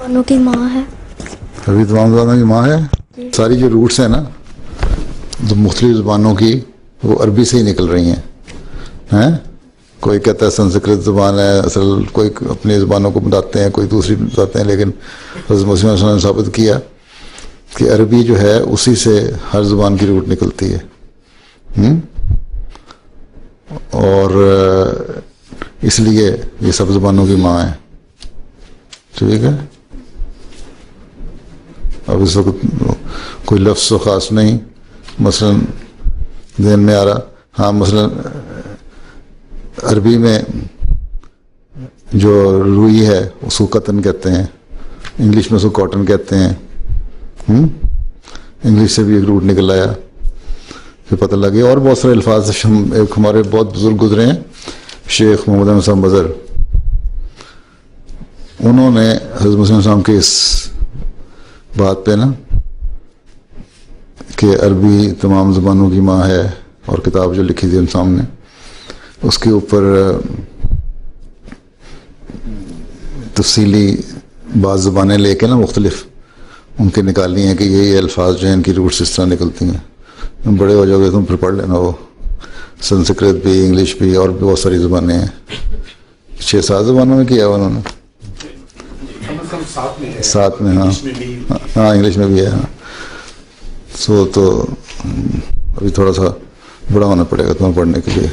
زبانوں کی ماں ہے. عربی تمام زبانوں کی ماں ہے. ساری جو روٹس ہیں نا جو مختلف زبانوں کی وہ عربی سے ہی نکل رہی ہیں. کوئی کہتا ہے سنسکرت زبان ہے، اصل کوئی اپنی زبانوں کو بتاتے ہیں، کوئی دوسری بتاتے ہیں، لیکن حضرت مسیح صلی اللہ علیہ وسلم نے ثابت کیا کہ عربی جو ہے اسی سے ہر زبان کی روٹ نکلتی ہے. اور اس لیے یہ سب زبانوں کی ماں ہے. ٹھیک ہے. اب اس وقت کوئی لفظ و خاص نہیں مثلا ذہن میں آ رہا. ہاں مثلا عربی میں جو روئی ہے اس کو قطن کہتے ہیں، انگلش میں اس کو کاٹن کہتے ہیں. انگلش سے بھی ایک روٹ نکل آیا، پھر پتہ لگے. اور بہت سارے الفاظ ایک ہمارے بہت بزرگ گزرے ہیں، شیخ محمد احمد صاحب بزر، انہوں نے حضرت مسیح علیہ السلام کے اس بات پہ نا کہ عربی تمام زبانوں کی ماں ہے، اور کتاب جو لکھی تھی ان سامنے اس کے اوپر تفصیلی بعض زبانیں لے کے نا مختلف ان کے نکالی ہیں کہ یہ الفاظ جو ہیں ان کی روٹس اس طرح نکلتی ہیں. تم بڑے ہو جاؤ گے تم پھر پڑھ لینا، وہ سنسکرت بھی، انگلش بھی، اور بھی بہت ساری زبانیں ہیں. 6-7 زبانوں میں کیا انہوں نے، 7 میں. ہاں انگلش میں بھی ہے. ہاں تو ابھی تھوڑا سا بڑا ہونا پڑے گا تمہیں پڑھنے کے لیے.